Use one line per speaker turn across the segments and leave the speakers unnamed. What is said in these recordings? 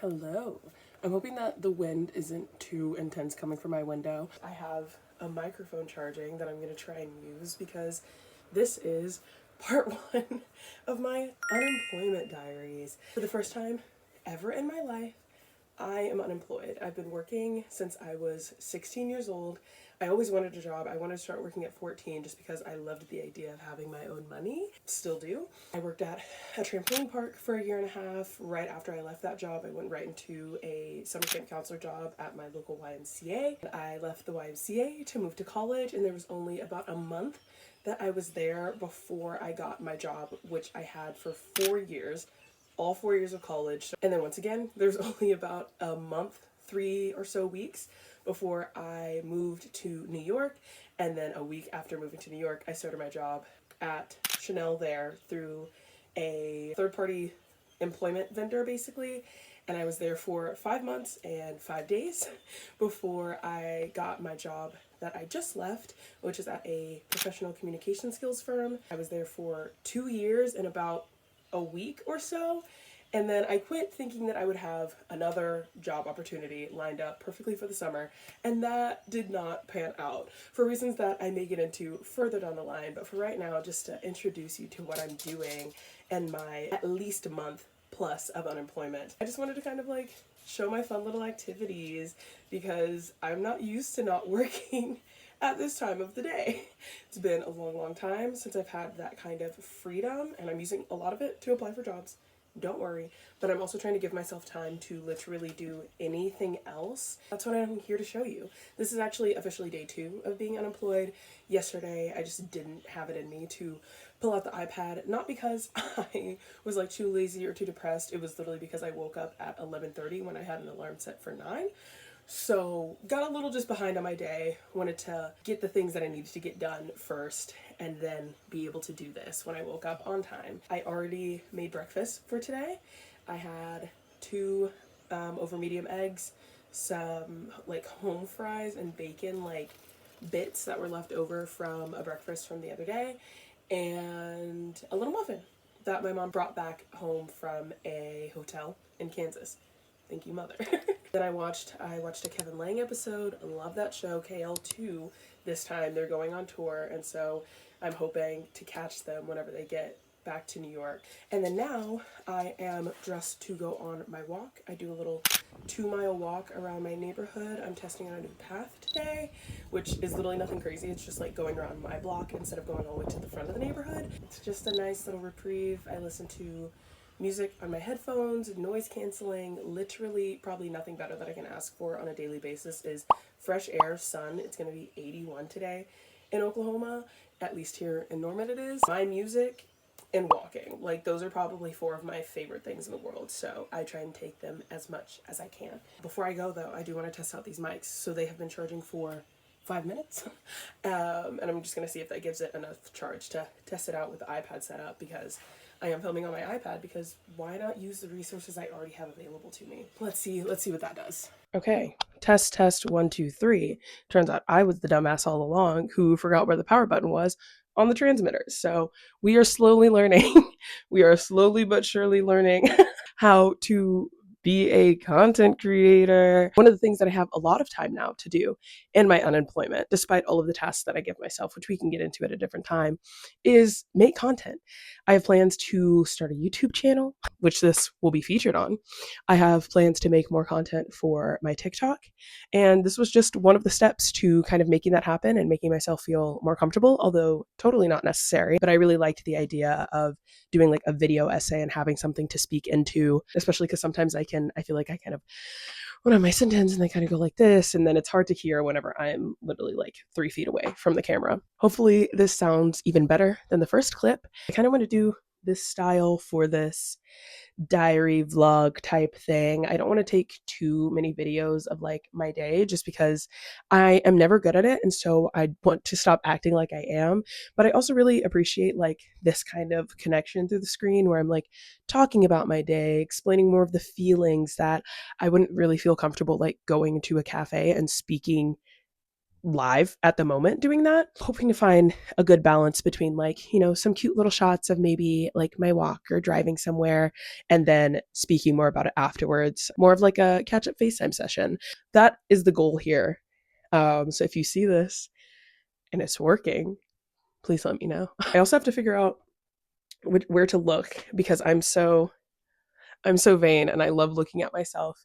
Hello. I'm hoping that the wind isn't too intense coming from my window. I have a microphone charging that I'm going to try and use because this is part one of my unemployment diaries. For the first time ever in my life, I am unemployed. I've been working since I was 16 years old. I always wanted a job. I wanted to start working at 14 just because I loved the idea of having my own money. Still do. I worked at a trampoline park for a year and a half. Right after I left that job, I went right into a summer camp counselor job at my local YMCA. I left the YMCA to move to college, and there was only about a month that I was there before I got my job, which I had for 4 years. All 4 years of college. And then once again, there's only about a month, 3 or so weeks before I moved to New York. And then a week after moving to New York, I started my job at Chanel there through a third-party employment vendor, basically. And I was there for 5 months and 5 days before I got my job that I just left, which is at a professional communication skills firm. I was there for 2 years and about a week or so, and then I quit thinking that I would have another job opportunity lined up perfectly for the summer, and that did not pan out for reasons that I may get into further down the line. But for right now, just to introduce you to what I'm doing and my at least a month plus of unemployment, I just wanted to kind of like show my fun little activities because I'm not used to not working at this time of the day. It's been a long time since I've had that kind of freedom, and I'm using a lot of it to apply for jobs. Don't worry. But I'm also trying to give myself time to literally do anything else. That's what I'm here to show you. This is actually officially day 2 of being unemployed. Yesterday, I just didn't have it in me to pull out the iPad, not because I was like too lazy or too depressed. It was literally because I woke up at 11:30 when I had an alarm set for 9. So got a little just behind on my day, wanted to get the things that I needed to get done first and then be able to do this when I woke up on time. I already made breakfast for today. I had 2 over medium eggs, some like home fries and bacon like bits that were left over from a breakfast from the other day, and a little muffin that my mom brought back home from a hotel in Kansas. Thank you, Mother. Then I watched a Kevin Lang episode. I love that show, KL2. This time they're going on tour, and so I'm hoping to catch them whenever they get back to New York. And then now I am dressed to go on my walk. I do a little 2-mile walk around my neighborhood. I'm testing out a new path today, which is literally nothing crazy. It's just like going around my block instead of going all the way to the front of the neighborhood. It's just a nice little reprieve. I listen to music on my headphones, noise canceling, literally probably nothing better that I can ask for on a daily basis is fresh air, sun. It's going to be 81 today in Oklahoma, at least here in Norman it is. My music and walking, like those are probably 4 of my favorite things in the world, so I try and take them as much as I can. Before I go though, I do want to test out these mics. So they have been charging for 5 minutes, and I'm just going to see if that gives it enough charge to test it out with the iPad set up, because I am filming on my iPad because why not use the resources I already have available to me? Let's see what that does. Okay, test 1 2 3. Turns out I was the dumbass all along who forgot where the power button was on the transmitters. So we are slowly learning. We are slowly but surely learning how to be a content creator. One of the things that I have a lot of time now to do in my unemployment, despite all of the tasks that I give myself, which we can get into at a different time, is make content. I have plans to start a YouTube channel, which this will be featured on. I have plans to make more content for my TikTok. And this was just one of the steps to kind of making that happen and making myself feel more comfortable, although totally not necessary. But I really liked the idea of doing like a video essay and having something to speak into, especially because sometimes I feel like I kind of run on my sentence and they kind of go like this, and then it's hard to hear whenever I'm literally like 3 feet away from the camera. Hopefully this sounds even better than the first clip. I kind of want to do this style for this diary vlog type thing. I don't want to take too many videos of like my day just because I am never good at it, and so I want to stop acting like I am. But I also really appreciate like this kind of connection through the screen where I'm like talking about my day, explaining more of the feelings that I wouldn't really feel comfortable like going to a cafe and speaking live at the moment doing that. Hoping to find a good balance between like, you know, some cute little shots of maybe like my walk or driving somewhere and then speaking more about it afterwards. More of like a catch up FaceTime session. That is the goal here. So if you see this and it's working, please let me know. I also have to figure out where to look because I'm so vain and I love looking at myself.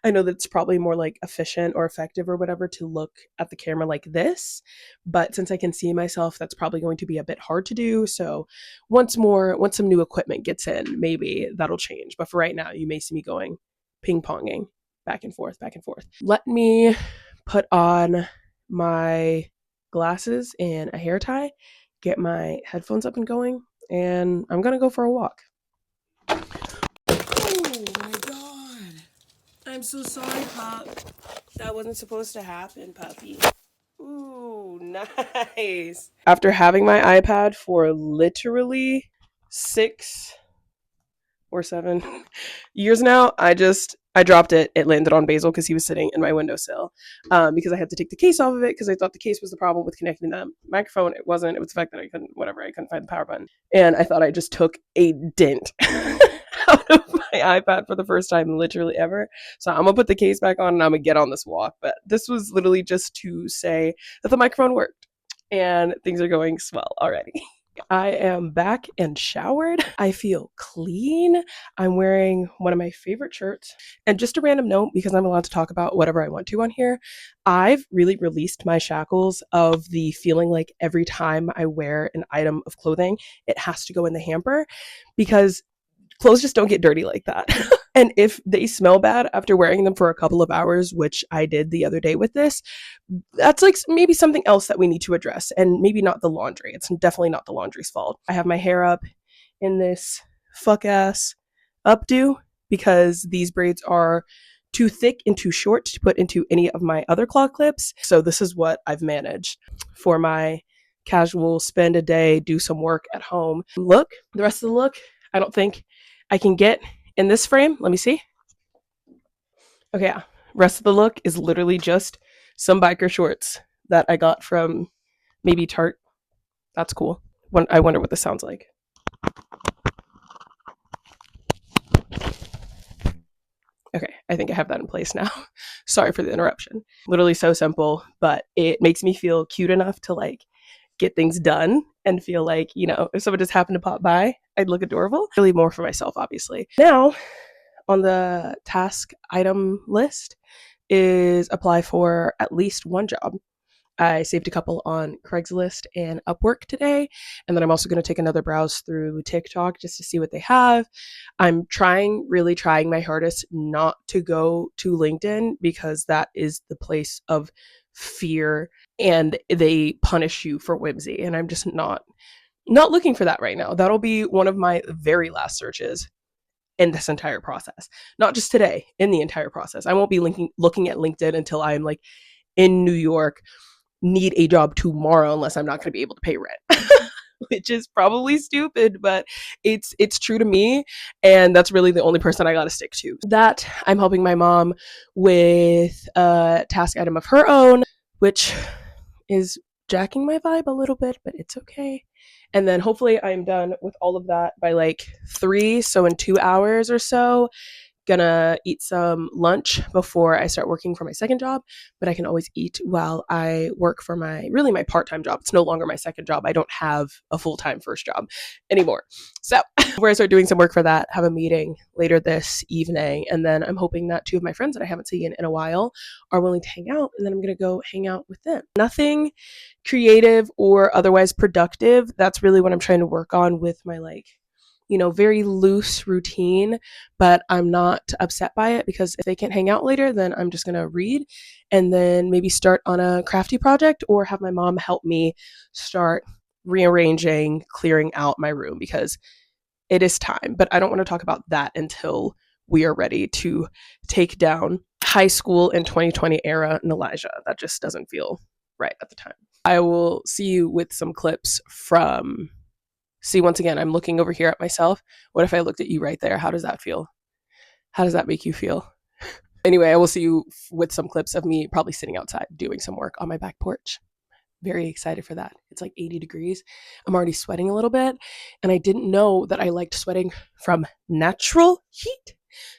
I know that it's probably more like efficient or effective or whatever to look at the camera like this, but since I can see myself, that's probably going to be a bit hard to do. So once some new equipment gets in, maybe that'll change. But for right now, you may see me going ping-ponging back and forth, back and forth. Let me put on my glasses and a hair tie, get my headphones up and going, and I'm gonna go for a walk. Oh my god. I'm so sorry, Pop. That wasn't supposed to happen, puppy. Ooh, nice. After having my iPad for literally 6 or 7 years now, I dropped it. It landed on Basil because he was sitting in my windowsill. Because I had to take the case off of it because I thought the case was the problem with connecting the microphone. It wasn't. It was the fact that I couldn't find the power button. And I thought I just took a dent out of my iPad for the first time literally ever. So I'm gonna put the case back on and I'm gonna get on this walk. But this was literally just to say that the microphone worked and things are going swell already. I am back and showered. I feel clean. I'm wearing one of my favorite shirts. And just a random note, because I'm allowed to talk about whatever I want to on here, I've really released my shackles of the feeling like every time I wear an item of clothing, it has to go in the hamper because clothes just don't get dirty like that. And if they smell bad after wearing them for a couple of hours, which I did the other day with this, that's like maybe something else that we need to address, and maybe not the laundry. It's definitely not the laundry's fault. I have my hair up in this fuck ass updo because these braids are too thick and too short to put into any of my other claw clips. So this is what I've managed for my casual spend a day, do some work at home look. The rest of the look, I don't think I can get in this frame. Let me see. Okay, yeah. Rest of the look is literally just some biker shorts that I got from maybe Tarte. That's cool. I wonder what this sounds like. Okay, I think I have that in place now. Sorry for the interruption. Literally so simple, but it makes me feel cute enough to like get things done and feel like, you know, if someone just happened to pop by, I'd look adorable. Really more for myself, obviously. Now, on the task item list is apply for at least one job. I saved a couple on Craigslist and Upwork today, and then I'm also going to take another browse through TikTok just to see what they have. I'm really trying my hardest not to go to LinkedIn because that is the place of fear and they punish you for whimsy, and I'm just not looking for that right now. That'll be one of my very last searches in this entire process. Not just today, in the entire process. I won't be looking at LinkedIn until I'm like in New York, need a job tomorrow unless I'm not going to be able to pay rent. Which is probably stupid, but it's true to me, and that's really the only person I got to stick to. That I'm helping my mom with a task item of her own, which is jacking my vibe a little bit, but it's okay. And then hopefully I'm done with all of that by like 3, so in 2 hours or so. Gonna eat some lunch before I start working for my second job, but I can always eat while I work for my part-time job. It's no longer my second job. I don't have a full-time first job anymore. So where I start doing some work for that, have a meeting later this evening, and then I'm hoping that 2 of my friends that I haven't seen in a while are willing to hang out, and then I'm gonna go hang out with them. Nothing creative or otherwise productive. That's really what I'm trying to work on with my very loose routine, but I'm not upset by it because if they can't hang out later, then I'm just going to read and then maybe start on a crafty project or have my mom help me start rearranging, clearing out my room because it is time. But I don't want to talk about that until we are ready to take down high school in 2020 era nalijah. That just doesn't feel right at the time. I will see you with some clips from... See, once again, I'm looking over here at myself. What if I looked at you right there? How does that feel? How does that make you feel? Anyway, I will see you with some clips of me probably sitting outside doing some work on my back porch. Very excited for that. It's like 80 degrees. I'm already sweating a little bit. And I didn't know that I liked sweating from natural heat.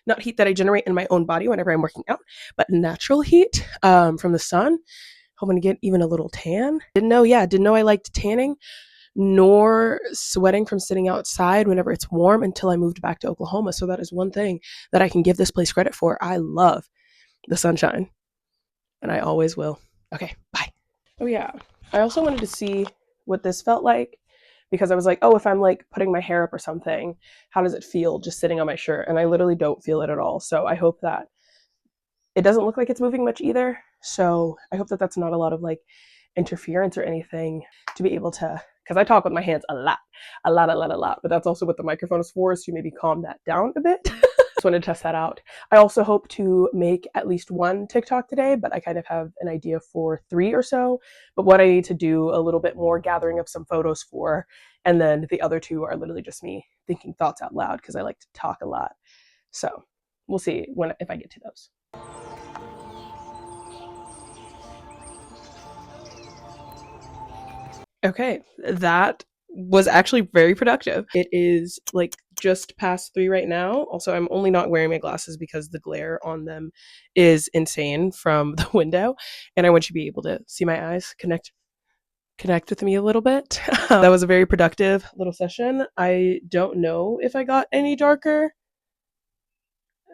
Not heat that I generate in my own body whenever I'm working out, but natural heat from the sun. Hoping to get even a little tan. Didn't know I liked tanning nor sweating from sitting outside whenever it's warm until I moved back to Oklahoma. So that is one thing that I can give this place credit for. I love the sunshine, and I always will. Okay, bye. Oh yeah, I also wanted to see what this felt like because I was like, oh, if I'm like putting my hair up or something, how does it feel just sitting on my shirt? And I literally don't feel it at all. So I hope that it doesn't look like it's moving much either. So I hope that that's not a lot of like interference or anything to be able to, because I talk with my hands a lot, but that's also what the microphone is for, so maybe calm that down a bit. Just wanted to test that out. I also hope to make at least one TikTok today, but I kind of have an idea for 3 or so. But what I need to do a little bit more gathering of some photos for, and then the other 2 are literally just me thinking thoughts out loud because I like to talk a lot. So we'll see if I get to those. Okay, that was actually very productive. It is like just past 3 right now. Also, I'm only not wearing my glasses because the glare on them is insane from the window, and I want you to be able to see my eyes, connect with me a little bit. That was a very productive little session. I don't know if I got any darker.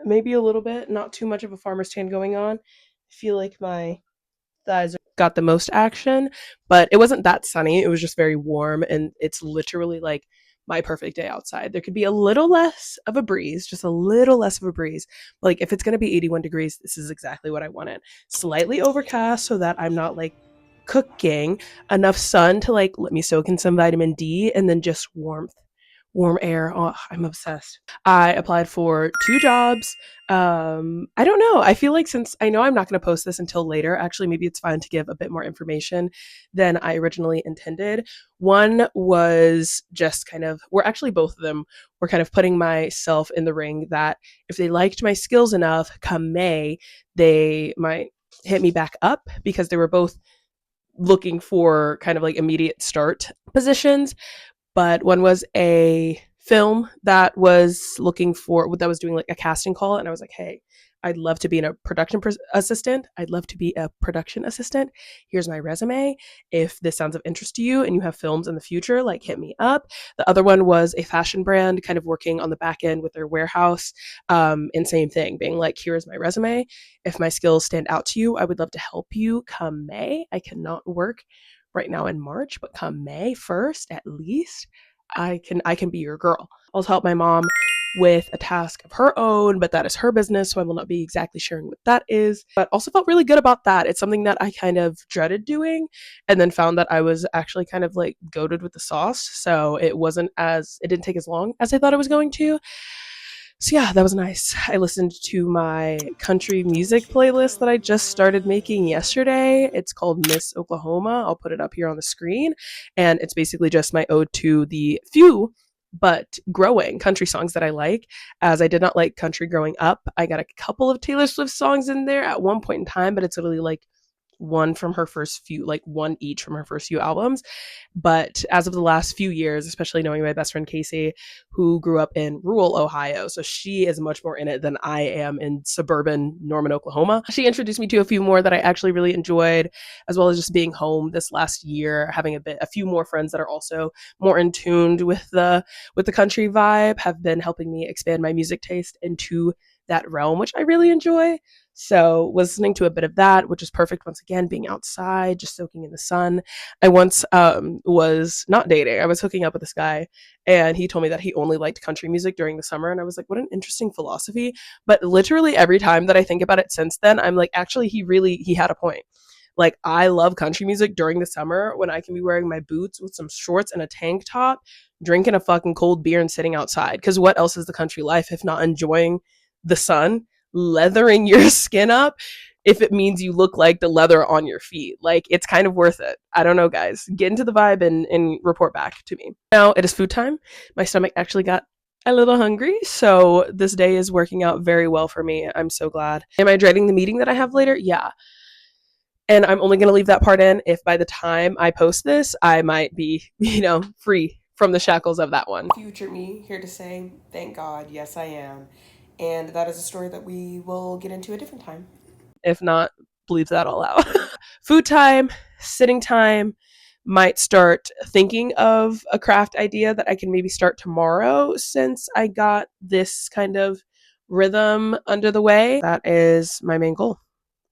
Maybe a little bit, not too much of a farmer's tan going on. I feel like my thighs got the most action, but it wasn't that sunny. It was just very warm, and it's literally like my perfect day outside. There could be a little less of a breeze, just a little less of a breeze. Like if it's going to be 81 degrees, this is exactly what I wanted. Slightly overcast so that I'm not like cooking, enough sun to like let me soak in some vitamin D, and then just warm air. Oh, I'm obsessed. I applied for 2 jobs. I don't know. I feel like since I know I'm not going to post this until later, actually, maybe it's fine to give a bit more information than I originally intended. One was just kind of, both of them were kind of putting myself in the ring that if they liked my skills enough, come May, they might hit me back up because they were both looking for kind of like immediate start positions. But one was a film that was doing like a casting call, and I was like, hey, I'd love to be a production assistant. I'd love to be a production assistant. Here's my resume. If this sounds of interest to you and you have films in the future, like hit me up. The other one was a fashion brand, kind of working on the back end with their warehouse. And same thing, being like, here's my resume. If my skills stand out to you, I would love to help you come May. I cannot work right now in March, but come May 1st at least, I can be your girl. I'll help my mom with a task of her own, but that is her business, so I will not be exactly sharing what that is. But also felt really good about that. It's something that I kind of dreaded doing, and then found that I was actually kind of like goated with the sauce, so it didn't take as long as I thought it was going to. So yeah, that was nice. I listened to my country music playlist that I just started making yesterday. It's called Miss Oklahoma. I'll put it up here on the screen. And it's basically just my ode to the few but growing country songs that I like. As I did not like country growing up, I got a couple of Taylor Swift songs in there at one point in time, but it's literally like one each from her first few albums. But as of the last few years, especially knowing my best friend Casey, who grew up in rural Ohio, so she is much more in it than I am in suburban Norman, Oklahoma. She introduced me to a few more that I actually really enjoyed, as well as just being home this last year, having a few more friends that are also more in tuned with the country vibe, have been helping me expand my music taste into that realm, which I really enjoy. So listening to a bit of that, which is perfect once again, being outside, just soaking in the sun. I once was not dating. I was hooking up with this guy, and he told me that he only liked country music during the summer, and I was like, what an interesting philosophy. But literally every time that I think about it since then, I'm like, actually, he had a point. Like, I love country music during the summer when I can be wearing my boots with some shorts and a tank top, drinking a fucking cold beer and sitting outside. Because what else is the country life if not enjoying the sun, leathering your skin up, if it means you look like the leather on your feet? Like, it's kind of worth it. I don't know, guys. Get into the vibe and report back to me. Now it is food time. My stomach actually got a little hungry, so this day is working out very well for me. I'm so glad. Am I dreading the meeting that I have later? Yeah. And I'm only going to leave that part in if by the time I post this, I might be, free from the shackles of that one. Future me here to say, thank God, yes, I am. And that is a story that we will get into a different time. If not, bleep that all out. Food time, sitting time, might start thinking of a craft idea that I can maybe start tomorrow since I got this kind of rhythm under the way. That is my main goal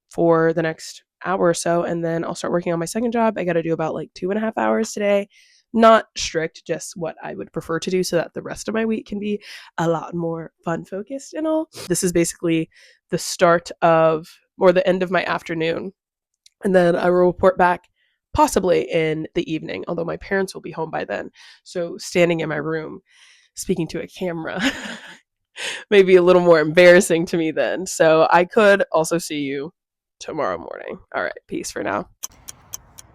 for the next hour or so. And then I'll start working on my second job. I got to do about like 2.5 hours today. Not strict, just what I would prefer to do so that the rest of my week can be a lot more fun focused and all. This is basically the start of, or the end of my afternoon. And then I will report back possibly in the evening, although my parents will be home by then. So standing in my room speaking to a camera may be a little more embarrassing to me then. So I could also see you tomorrow morning. All right, peace for now.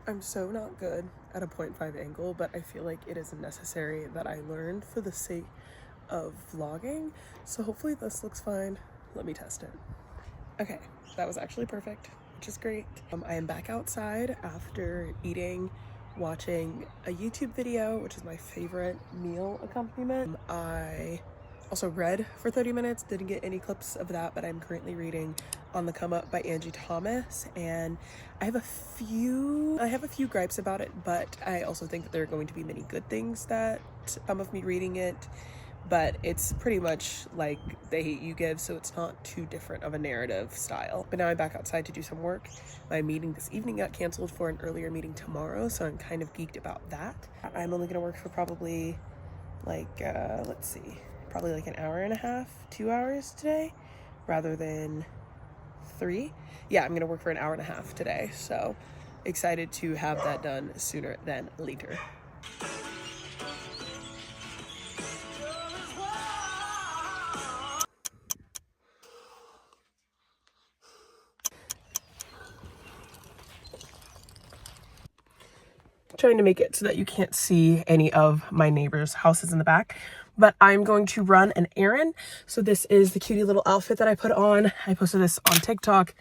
I'm so not good at a 0.5 angle, but I feel like it is necessary that I learned for the sake of vlogging. So hopefully this looks fine. Let me test it. Okay, that was actually perfect, which is great. I am back outside after eating, watching a YouTube video, which is my favorite meal accompaniment. I also read for 30 minutes, didn't get any clips of that, but I'm currently reading On the Come Up by Angie Thomas, and I have a few gripes about it, but I also think that there are going to be many good things that come of me reading it. But it's pretty much like They Hate You Give, so it's not too different of a narrative style. But now I'm back outside to do some work. My meeting this evening got canceled for an earlier meeting tomorrow, so I'm kind of geeked about that. I'm only gonna work for probably like, probably like an hour and a half, 2 hours today, rather than 3. Yeah, I'm gonna work for an hour and a half today, so excited to have that done sooner than later. Trying to make it so that you can't see any of my neighbors' houses in the back, but I'm going to run an errand. So this is the cutie little outfit that I put on. I posted this on TikTok.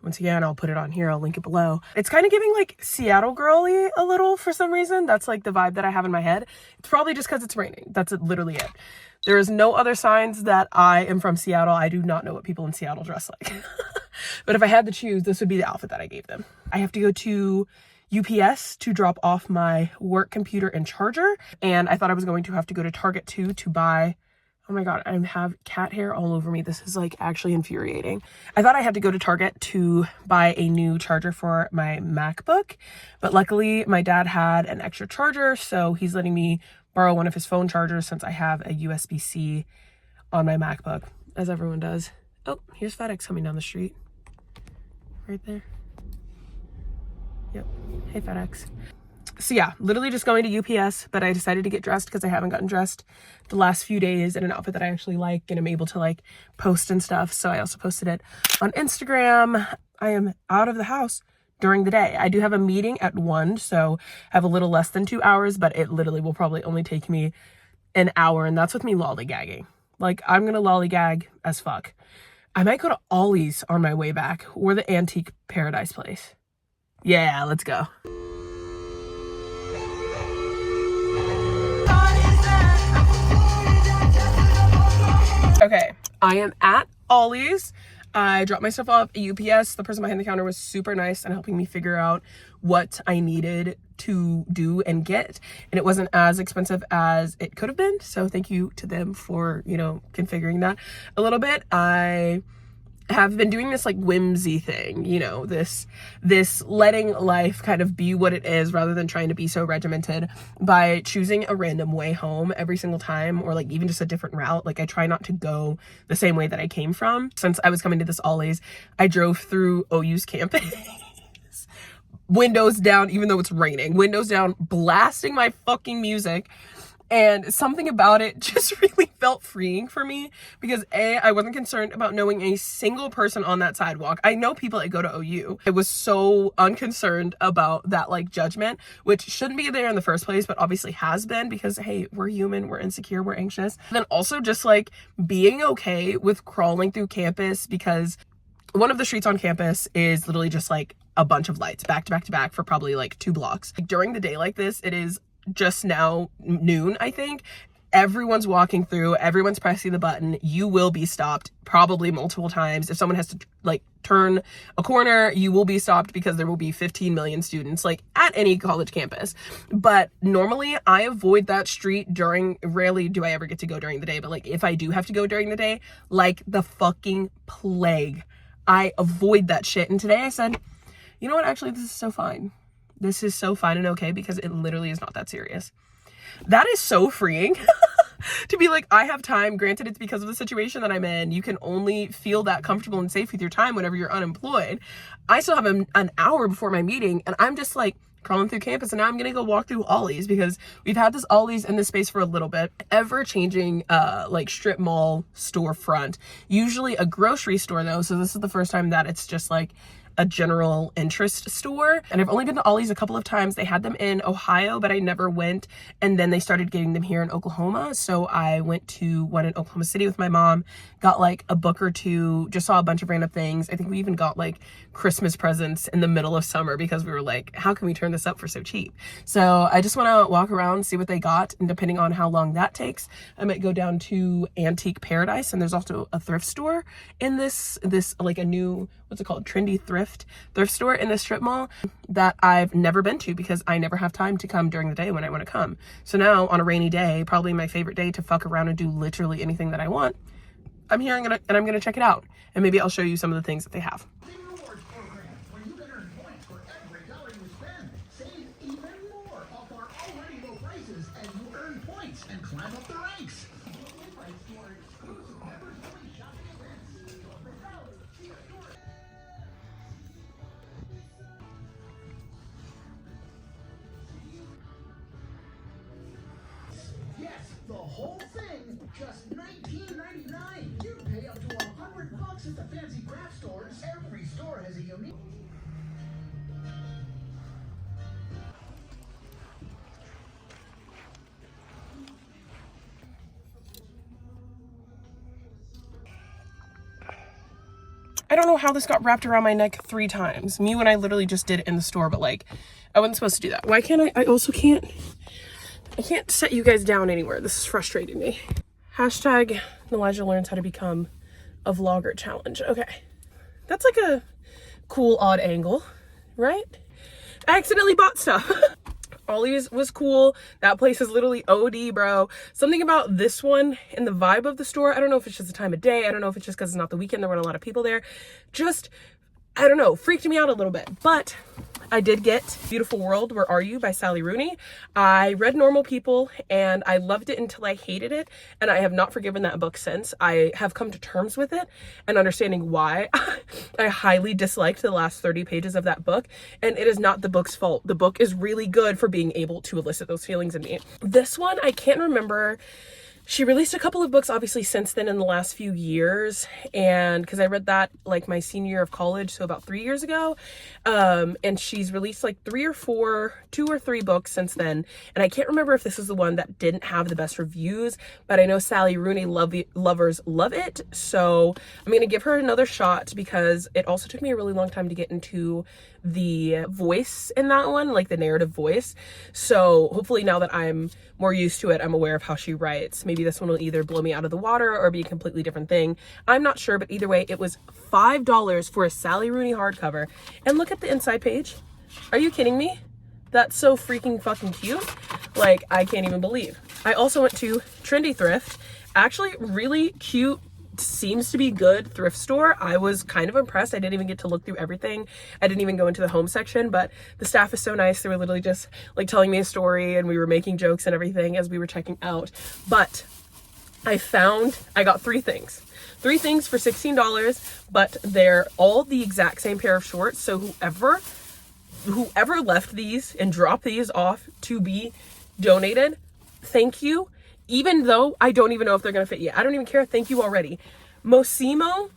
Once again, I'll put it on here. I'll link it below. It's kind of giving like Seattle girly a little for some reason. That's like the vibe that I have in my head. It's probably just because it's raining. That's literally it. There is no other signs that I am from Seattle. I do not know what people in Seattle dress like. But if I had to choose, this would be the outfit that I gave them. I have to go to UPS to drop off my work computer and charger, and I thought I was going to have to go to Target too to buy, oh my god, I have cat hair all over me. This is like actually infuriating. I thought I had to go to Target to buy a new charger for my MacBook, but luckily my dad had an extra charger, so he's letting me borrow one of his phone chargers since I have a USB-C on my MacBook, as everyone does. Oh, here's FedEx coming down the street. Right there. Yep. Hey, FedEx. So yeah, literally just going to UPS, but I decided to get dressed because I haven't gotten dressed the last few days in an outfit that I actually like and I'm able to like post and stuff. So I also posted it on Instagram. I am out of the house during the day. I do have a meeting at 1, so I have a little less than 2 hours, but it literally will probably only take me an hour, and that's with me lollygagging. Like, I'm gonna lollygag as fuck. I might go to Ollie's on my way back, or the Antique Paradise place. Yeah, let's go. Okay, I am at Ollie's. I dropped my stuff off at UPS. The person behind the counter was super nice and helping me figure out what I needed to do and get. And it wasn't as expensive as it could have been. So thank you to them for, configuring that a little bit. I have been doing this like whimsy thing, this letting life kind of be what it is rather than trying to be so regimented by choosing a random way home every single time, or like even just a different route. Like, I try not to go the same way that I came from. Since I was coming to this Ollie's, I drove through OU's campus windows down, even though it's raining, windows down, blasting my fucking music. And something about it just really felt freeing for me because I wasn't concerned about knowing a single person on that sidewalk. I know people that go to OU. I was so unconcerned about that like judgment, which shouldn't be there in the first place, but obviously has been because, hey, we're human, we're insecure, we're anxious. And then also just like being okay with crawling through campus, because one of the streets on campus is literally just like a bunch of lights back to back to back for probably like 2 blocks. Like, during the day like this, it is just now noon, I think. Everyone's walking through, everyone's pressing the button. You will be stopped probably multiple times. If someone has to like turn a corner, you will be stopped because there will be 15 million students like at any college campus. But normally I avoid that street rarely do I ever get to go during the day, but like if I do have to go during the day, like the fucking plague, I avoid that shit. And today I said, you know what, actually this is so fine. This is so fine and okay because it literally is not that serious. That is so freeing to be like, I have time. Granted, it's because of the situation that I'm in. You can only feel that comfortable and safe with your time whenever you're unemployed. I still have an hour before my meeting and I'm just like crawling through campus, and now I'm gonna go walk through Ollie's because we've had this Ollie's in this space for a little bit. Ever changing like strip mall storefront, usually a grocery store though, so this is the first time that it's just like a general interest store. And I've only been to Ollie's a couple of times. They had them in Ohio, but I never went. And then they started getting them here in Oklahoma. So I went to one in Oklahoma City with my mom, got like a book or two, just saw a bunch of random things. I think we even got like Christmas presents in the middle of summer because we were like, how can we turn this up for so cheap? So I just want to walk around, see what they got. And depending on how long that takes, I might go down to Antique Paradise. And there's also a thrift store in this like a new, what's it called? Trendy thrift store in the strip mall that I've never been to because I never have time to come during the day when I want to come. So now on a rainy day, probably my favorite day to fuck around and do literally anything that I want, I'm here and I'm gonna check it out. And maybe I'll show you some of the things that they have.
The whole thing, just $19.99. You pay up to $100 at the fancy craft stores. Every store has a unique...
I don't know how this got wrapped around my neck 3 times. Me when I literally just did it in the store, but like, I wasn't supposed to do that. Why can't I also can't set you guys down anywhere. This is frustrating me. Hashtag Nalijah learns how to become a vlogger challenge. Okay. That's like a cool, odd angle, right? I accidentally bought stuff. Ollie's was cool. That place is literally OD, bro. Something about this one and the vibe of the store, I don't know if it's just the time of day. I don't know if it's just because it's not the weekend. There weren't a lot of people there. Just, I don't know, freaked me out a little bit. But I did get Beautiful World, Where Are You by Sally Rooney. I read Normal People and I loved it until I hated it. And I have not forgiven that book since. I have come to terms with it and understanding why I highly disliked the last 30 pages of that book. And it is not the book's fault. The book is really good for being able to elicit those feelings in me. This one, I can't remember. She released a couple of books obviously since then in the last few years, and because I read that like my senior year of college, so about 3 years ago, and she's released like 2 or 3 books since then, and I can't remember if this is the one that didn't have the best reviews, but I know Sally Rooney lovers love it, so I'm gonna give her another shot because it also took me a really long time to get into the voice in that one, like the narrative voice. So hopefully now that I'm more used to it, I'm aware of how she writes. Maybe this one will either blow me out of the water or be a completely different thing. I'm not sure, but either way, it was $5 for a Sally Rooney hardcover. And look at the inside page. Are you kidding me? That's so freaking fucking cute. Like, I can't even believe. I also went to Trendy Thrift. Actually, really cute, seems to be good thrift store. I was kind of impressed. I didn't even get to look through everything. I didn't even go into the home section, but the staff is so nice. They were literally just like telling me a story and we were making jokes and everything as we were checking out. But I got 3 things. 3 things for $16, but they're all the exact same pair of shorts. So whoever left these and dropped these off to be donated, Thank you. Even though I don't even know if they're going to fit yet. I don't even care. Thank you already. Mossimo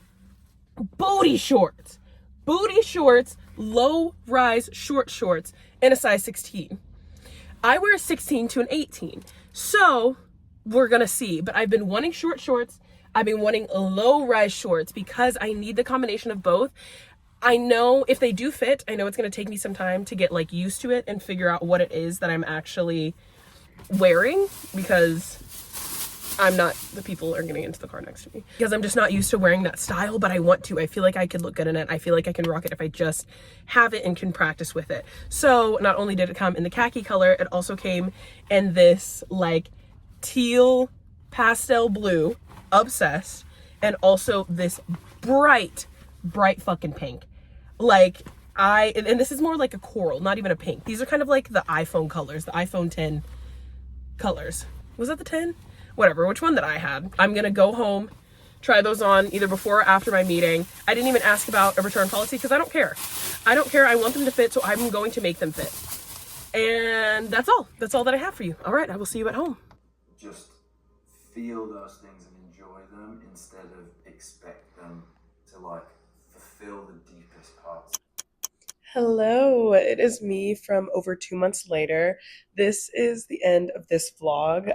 booty shorts. Booty shorts, low rise short shorts in a size 16. I wear a 16 to an 18. So we're going to see. But I've been wanting short shorts. I've been wanting low rise shorts because I need the combination of both. I know if they do fit, I know it's going to take me some time to get like used to it and figure out what it is that I'm actually wearing, because the people are getting into the car next to me, because I'm just not used to wearing that style, but I want to. I feel like I could look good in it. I feel like I can rock it if I just have it and can practice with it. So not only did it come in the khaki color, it also came in this like teal pastel blue, obsessed, and also this bright fucking pink. Like and this is more like a coral, not even a pink. These are kind of like the iPhone colors, the iPhone 10 colors. Was that the 10? Whatever, which one that I had. I'm gonna go home, try those on either before or after my meeting. I didn't even ask about a return policy because I don't care. I want them to fit, so I'm going to make them fit. And that's all. That's all that I have for you. All right, I will see you at home.
Just feel those things and enjoy them instead of expect them to like fulfill the deepest parts.
Hello, it is me from over 2 months later. This is the end of this vlog,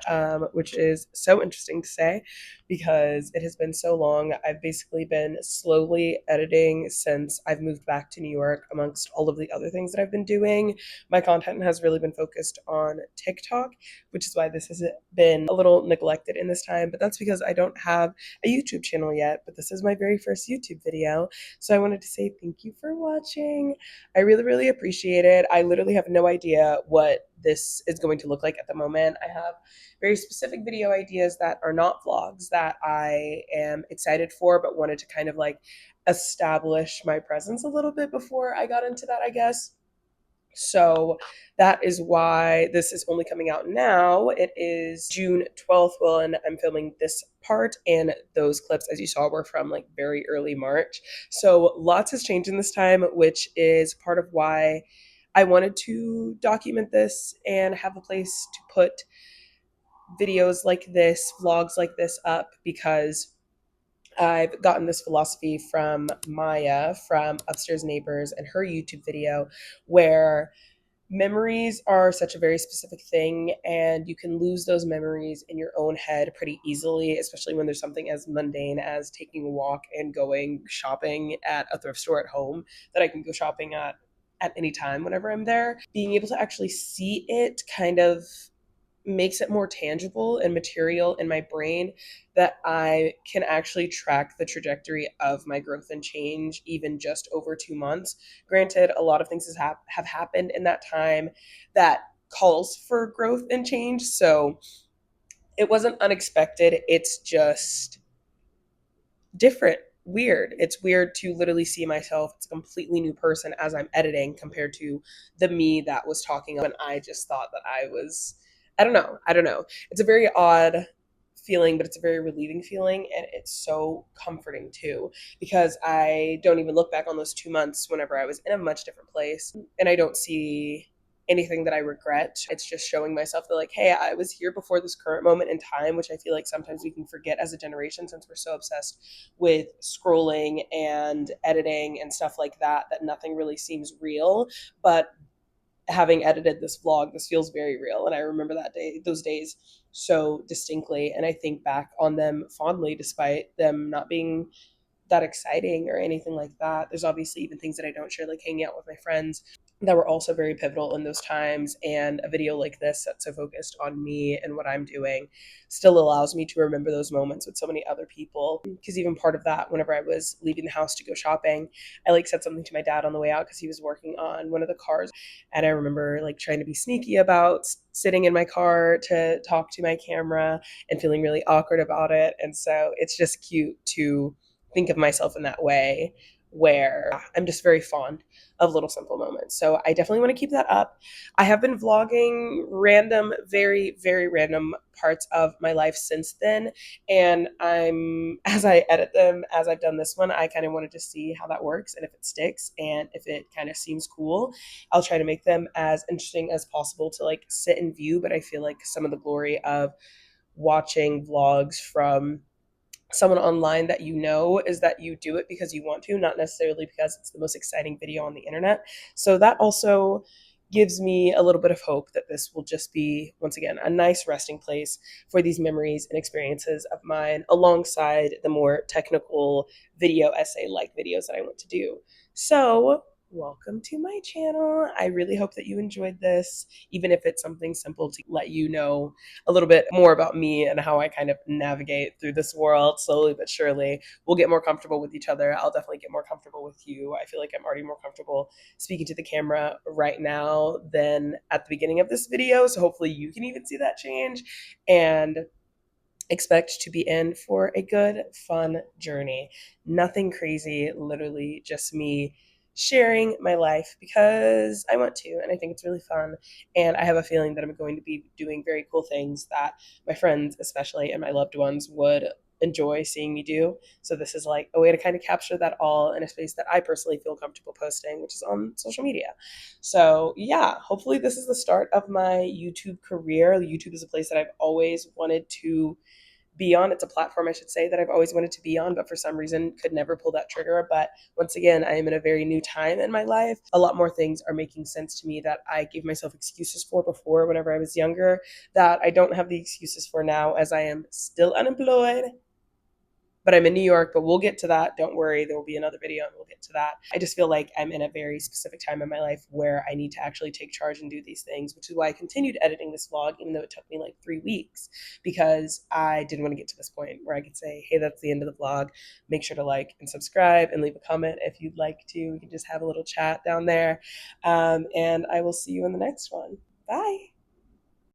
which is so interesting to say because it has been so long. I've basically been slowly editing since I've moved back to New York, amongst all of the other things that I've been doing. My content has really been focused on TikTok, which is why this has been a little neglected in this time, but that's because I don't have a YouTube channel yet, but this is my very first YouTube video. So I wanted to say thank you for watching. I really, really appreciate it. I literally have no idea what this is going to look like at the moment. I have very specific video ideas that are not vlogs that I am excited for, but wanted to kind of like establish my presence a little bit before I got into that, I guess. So that is why this is only coming out now. It is June 12th when I'm filming this part, and those clips, as you saw, were from like very early March. So lots has changed in this time, which is part of why I wanted to document this and have a place to put videos like this, vlogs like this up, because I've gotten this philosophy from Maya from Upstairs Neighbors and her YouTube video, where memories are such a very specific thing, and you can lose those memories in your own head pretty easily, especially when there's something as mundane as taking a walk and going shopping at a thrift store at home that I can go shopping at any time whenever I'm there. Being able to actually see it kind of makes it more tangible and material in my brain, that I can actually track the trajectory of my growth and change even just over 2 months. Granted, a lot of things have happened in that time that calls for growth and change, so it wasn't unexpected. It's just different, weird. It's weird to literally see myself as a completely new person as I'm editing compared to the me that was talking when I just thought that I was, I don't know. It's a very odd feeling, but it's a very relieving feeling, and it's so comforting too, because I don't even look back on those 2 months whenever I was in a much different place, and I don't see anything that I regret. It's just showing myself that, like, hey, I was here before this current moment in time, which I feel like sometimes we can forget as a generation, since we're so obsessed with scrolling and editing and stuff like that, that nothing really seems real. But having edited this vlog, this feels very real, and I remember those days so distinctly, and I think back on them fondly, despite them not being that exciting or anything like that. There's obviously even things that I don't share, like hanging out with my friends, that were also very pivotal in those times. And a video like this that's so focused on me and what I'm doing still allows me to remember those moments with so many other people. Because even part of that, whenever I was leaving the house to go shopping, I like said something to my dad on the way out because he was working on one of the cars. And I remember like trying to be sneaky about sitting in my car to talk to my camera and feeling really awkward about it. And so it's just cute to think of myself in that way, where I'm just very fond of little simple moments. So I definitely want to keep that up. I have been vlogging random, very, very random parts of my life since then. And as I edit them, as I've done this one, I kind of wanted to see how that works and if it sticks and if it kind of seems cool. I'll try to make them as interesting as possible to like sit and view. But I feel like some of the glory of watching vlogs from someone online that you know is that you do it because you want to, not necessarily because it's the most exciting video on the internet. So that also gives me a little bit of hope that this will just be, once again, a nice resting place for these memories and experiences of mine alongside the more technical video essay like videos that I want to do. So welcome to my channel. I really hope that you enjoyed this, even if it's something simple to let you know a little bit more about me and how I kind of navigate through this world slowly but surely. We'll get more comfortable with each other. I'll definitely get more comfortable with you. I feel like I'm already more comfortable speaking to the camera right now than at the beginning of this video. So hopefully you can even see that change. And expect to be in for a good, fun journey. Nothing crazy, literally just me sharing my life because I want to, and I think it's really fun. And I have a feeling that I'm going to be doing very cool things that my friends, especially, and my loved ones would enjoy seeing me do. So this is like a way to kind of capture that all in a space that I personally feel comfortable posting, which is on social media. So yeah, hopefully this is the start of my YouTube career. YouTube is a place that I've always wanted to be on. It's a platform, I should say, that I've always wanted to be on, but for some reason could never pull that trigger. But once again, I am in a very new time in my life. A lot more things are making sense to me that I gave myself excuses for before whenever I was younger, that I don't have the excuses for now, as I am still unemployed. But I'm in New York, but we'll get to that. Don't worry, there will be another video and we'll get to that. I just feel like I'm in a very specific time in my life where I need to actually take charge and do these things, which is why I continued editing this vlog, even though it took me like 3 weeks, because I didn't want to get to this point where I could say, hey, that's the end of the vlog. Make sure to like and subscribe and leave a comment if you'd like to. We can just have a little chat down there. And I will see you in the next one. Bye.